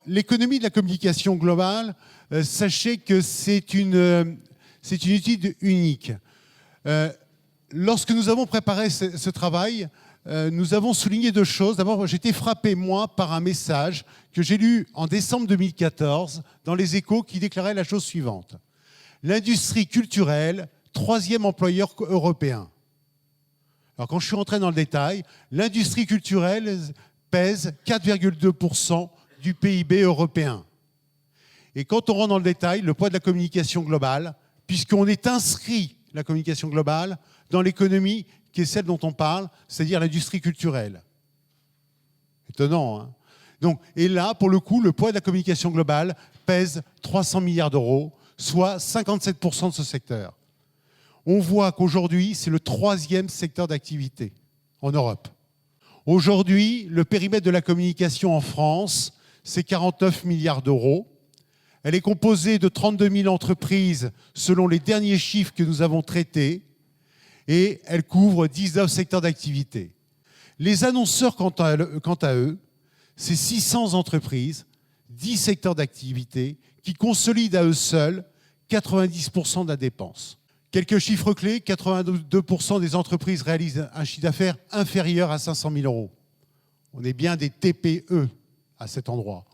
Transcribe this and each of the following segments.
l'économie de la communication globale, sachez que c'est une étude unique. Lorsque nous avons préparé ce travail, nous avons souligné deux choses. D'abord, j'ai été frappé, moi, par un message que j'ai lu en décembre 2014 dans Les Échos qui déclarait la chose suivante. L'industrie culturelle, troisième employeur européen. Alors, quand je suis rentré dans le détail, l'industrie culturelle pèse 4,2% du PIB européen. Et quand on rentre dans le détail, le poids de la communication globale, puisqu'on est inscrit, la communication globale, dans l'économie qui est celle dont on parle, c'est-à-dire l'industrie culturelle. Étonnant, hein? Donc, et là, pour le coup, le poids de la communication globale pèse 300 milliards d'euros, soit 57% de ce secteur. On voit qu'aujourd'hui, c'est le troisième secteur d'activité en Europe. Aujourd'hui, le périmètre de la communication en France, c'est 49 milliards d'euros. Elle est composée de 32 000 entreprises selon les derniers chiffres que nous avons traités et elle couvre 19 secteurs d'activité. Les annonceurs, quant à eux, c'est 600 entreprises, 10 secteurs d'activité qui consolident à eux seuls 90% de la dépense. Quelques chiffres clés, 82% des entreprises réalisent un chiffre d'affaires inférieur à 500 000 euros. On est bien des TPE à cet endroit.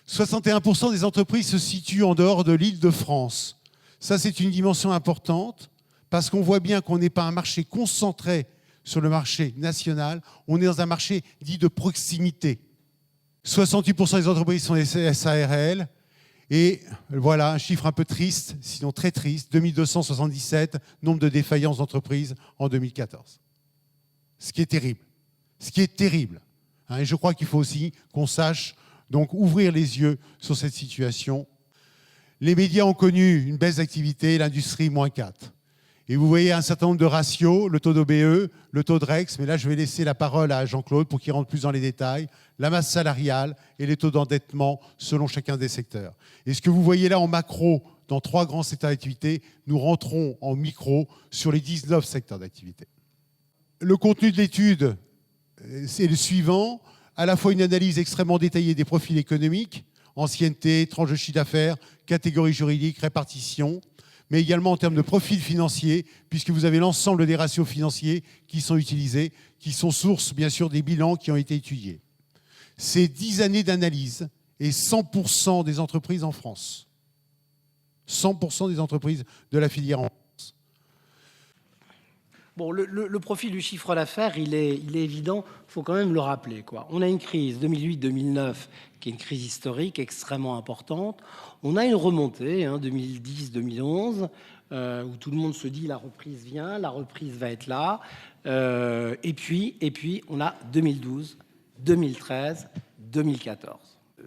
61% des entreprises se situent en dehors de l'Île-de-France. Ça, c'est une dimension importante parce qu'on voit bien qu'on n'est pas un marché concentré sur le marché national, on est dans un marché dit de proximité. 68% des entreprises sont des SARL. Et voilà un chiffre un peu triste, sinon très triste, 2277 nombre de défaillances d'entreprises en 2014. Ce qui est terrible. Ce qui est terrible. Et je crois qu'il faut aussi qu'on sache donc ouvrir les yeux sur cette situation. Les médias ont connu une baisse d'activité, l'industrie moins 4. Et vous voyez un certain nombre de ratios, le taux d'OBE, le taux de REX, mais là je vais laisser la parole à Jean-Claude pour qu'il rentre plus dans les détails, la masse salariale et les taux d'endettement selon chacun des secteurs. Et ce que vous voyez là en macro, dans 3 grands secteurs d'activité, nous rentrons en micro sur les 19 secteurs d'activité. Le contenu de l'étude, c'est le suivant, à la fois une analyse extrêmement détaillée des profils économiques, ancienneté, tranche de chiffre d'affaires, catégorie juridique, répartition, mais également en termes de profil financier, puisque vous avez l'ensemble des ratios financiers qui sont utilisés, qui sont source, bien sûr, des bilans qui ont été étudiés. C'est 10 années d'analyse et 100% des entreprises en France. 100% des entreprises de la filière en France. Bon, le profil du chiffre d'affaires, il est évident, il faut quand même le rappeler, quoi. On a une crise 2008-2009 qui est une crise historique extrêmement importante. On a une remontée, 2010-2011, où tout le monde se dit la reprise vient, la reprise va être là. Et puis, on a 2012, 2013, 2014. Je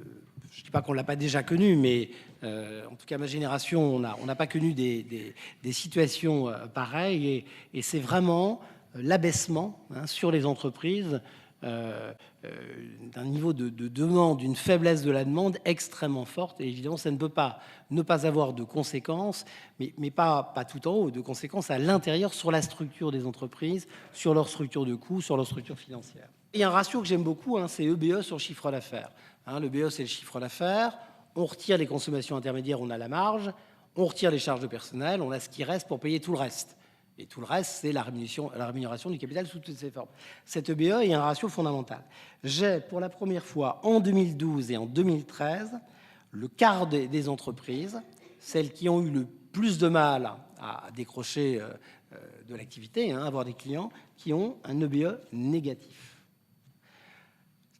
ne dis pas qu'on ne l'a pas déjà connu, mais en tout cas, ma génération, on n'a pas connu des situations pareilles. Et c'est vraiment l'abaissement sur les entreprises d'un niveau de demande, d'une faiblesse de la demande extrêmement forte. Et évidemment, ça ne peut pas ne pas avoir de conséquences, mais pas tout en haut, de conséquences à l'intérieur sur la structure des entreprises, sur leur structure de coûts, sur leur structure financière. Il y a un ratio que j'aime beaucoup, c'est EBE sur chiffre d'affaires. Le BE, c'est le chiffre d'affaires. On retire les consommations intermédiaires, on a la marge. On retire les charges de personnel, on a ce qui reste pour payer tout le reste. Et tout le reste, c'est la rémunération du capital sous toutes ses formes. Cette EBE est un ratio fondamental. J'ai, pour la première fois, en 2012 et en 2013, le quart des entreprises, celles qui ont eu le plus de mal à décrocher de l'activité, à avoir des clients, qui ont un EBE négatif.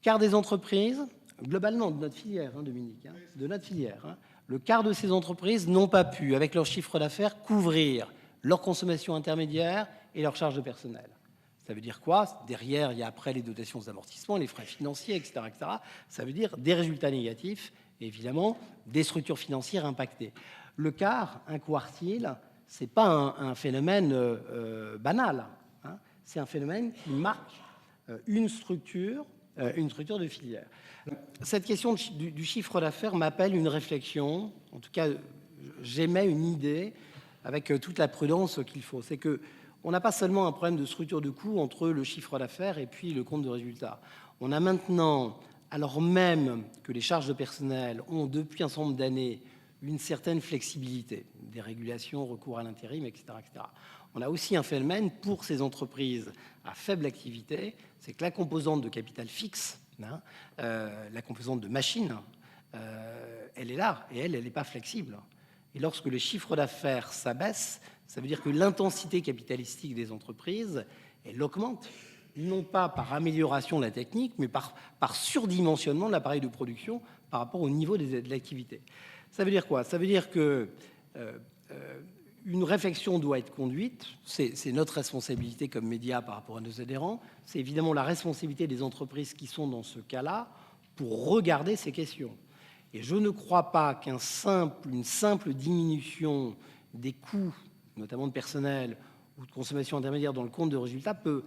Quart des entreprises, globalement de notre filière, Dominique, de notre filière, le quart de ces entreprises n'ont pas pu, avec leur chiffre d'affaires, couvrir leur consommation intermédiaire et leurs charges de personnel. Ça veut dire quoi? Derrière, il y a après les dotations aux amortissements, les frais financiers, etc., etc. Ça veut dire des résultats négatifs et évidemment des structures financières impactées. Le quart, un quartile, ce n'est pas un phénomène banal. C'est un phénomène qui marque une structure de filière. Cette question du chiffre d'affaires m'appelle une réflexion. En tout cas, j'émets une idée avec toute la prudence qu'il faut. C'est qu'on n'a pas seulement un problème de structure de coût entre le chiffre d'affaires et puis le compte de résultat. On a maintenant alors même que les charges de personnel ont depuis un certain nombre d'années une certaine flexibilité, des régulations, recours à l'intérim, etc., etc. On a aussi un phénomène pour ces entreprises à faible activité, c'est que la composante de capital fixe, la composante de machine, elle est là et elle n'est pas flexible. Et lorsque le chiffre d'affaires s'abaisse, ça veut dire que l'intensité capitalistique des entreprises, elle augmente, non pas par amélioration de la technique, mais par surdimensionnement de l'appareil de production par rapport au niveau de l'activité. Ça veut dire quoi? Ça veut dire que une réflexion doit être conduite, c'est notre responsabilité comme média par rapport à nos adhérents, c'est évidemment la responsabilité des entreprises qui sont dans ce cas-là pour regarder ces questions. Et je ne crois pas qu'une simple diminution des coûts, notamment de personnel ou de consommation intermédiaire dans le compte de résultat, peut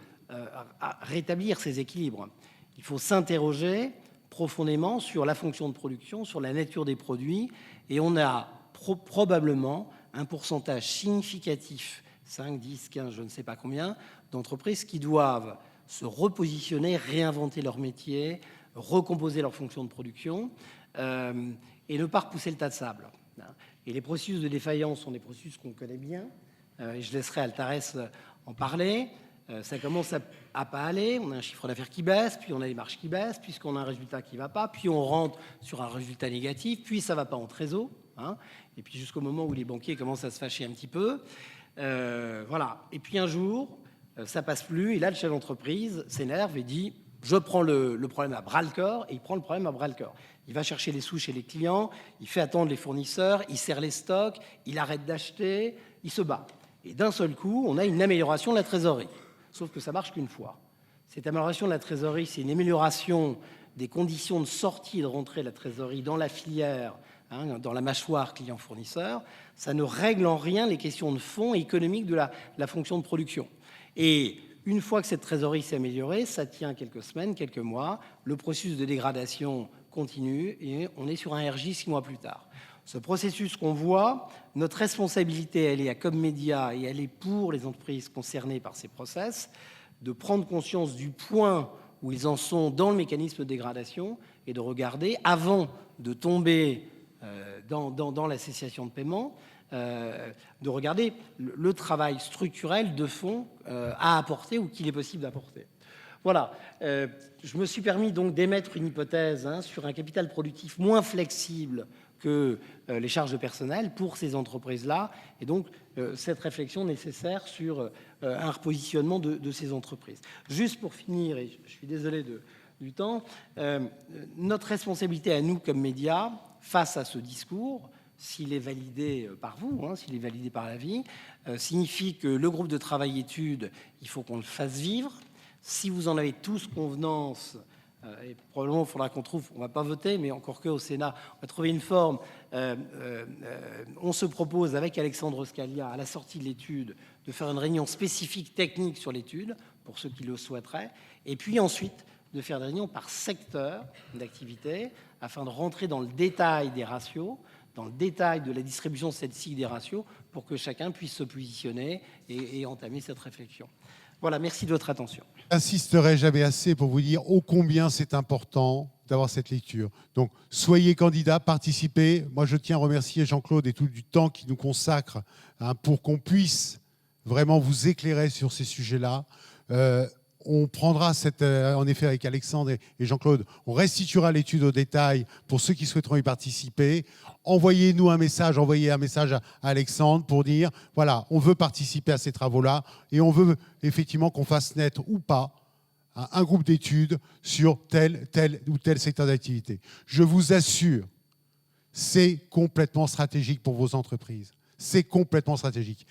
rétablir ces équilibres. Il faut s'interroger profondément sur la fonction de production, sur la nature des produits, et on a probablement un pourcentage significatif, 5, 10, 15, je ne sais pas combien, d'entreprises qui doivent se repositionner, réinventer leur métier, recomposer leur fonction de production et ne pas repousser le tas de sable. Et les processus de défaillance sont des processus qu'on connaît bien. Et je laisserai Altares en parler. Ça commence à pas aller, on a un chiffre d'affaires qui baisse, puis on a les marges qui baissent, puisqu'on a un résultat qui ne va pas, puis on rentre sur un résultat négatif, puis ça ne va pas en trésor, et puis jusqu'au moment où les banquiers commencent à se fâcher un petit peu. Voilà. Et puis un jour, ça passe plus, et là le chef d'entreprise s'énerve et dit « je prends le problème à bras-le-corps », et il prend le problème à bras-le-corps. Il va chercher les sous chez les clients, il fait attendre les fournisseurs, il serre les stocks, il arrête d'acheter, il se bat. Et d'un seul coup, on a une amélioration de la trésorerie. Sauf que ça marche qu'une fois. Cette amélioration de la trésorerie, c'est une amélioration des conditions de sortie et de rentrée de la trésorerie dans la filière, dans la mâchoire client-fournisseur. Ça ne règle en rien les questions de fond économiques de la fonction de production. Et une fois que cette trésorerie s'est améliorée, ça tient quelques semaines, quelques mois, le processus de dégradation continue et on est sur un RJ 6 mois plus tard. Ce processus qu'on voit, notre responsabilité, elle est à Commedia et elle est pour les entreprises concernées par ces process, de prendre conscience du point où ils en sont dans le mécanisme de dégradation et de regarder, avant de tomber dans la cessation de paiement, de regarder le travail structurel de fond à apporter ou qu'il est possible d'apporter. Voilà, je me suis permis donc d'émettre une hypothèse sur un capital productif moins flexible que les charges de personnel pour ces entreprises-là, et donc cette réflexion nécessaire sur un repositionnement de ces entreprises. Juste pour finir, et je suis désolé du temps, notre responsabilité à nous comme médias, face à ce discours, s'il est validé par vous, s'il est validé par la vie, signifie que le groupe de travail études, il faut qu'on le fasse vivre. Si vous en avez tous convenance, et probablement il faudra qu'on trouve, on ne va pas voter, mais encore qu'au Sénat, on va trouver une forme. On se propose avec Alexandre Scalia, à la sortie de l'étude, de faire une réunion spécifique technique sur l'étude, pour ceux qui le souhaiteraient, et puis ensuite de faire des réunions par secteur d'activité, afin de rentrer dans le détail des ratios, dans le détail de la distribution statistique des ratios, pour que chacun puisse se positionner et entamer cette réflexion. Voilà, merci de votre attention. J'insisterai jamais assez pour vous dire ô combien c'est important d'avoir cette lecture. Donc, soyez candidats, participez. Moi, je tiens à remercier Jean-Claude et tout du temps qu'il nous consacre pour qu'on puisse vraiment vous éclairer sur ces sujets-là. On prendra en effet avec Alexandre et Jean-Claude, on restituera l'étude au détail pour ceux qui souhaiteront y participer. Envoyez-nous un message, envoyez un message à Alexandre pour dire, voilà, on veut participer à ces travaux-là et on veut effectivement qu'on fasse naître ou pas un groupe d'études sur tel ou tel secteur d'activité. Je vous assure, c'est complètement stratégique pour vos entreprises. C'est complètement stratégique.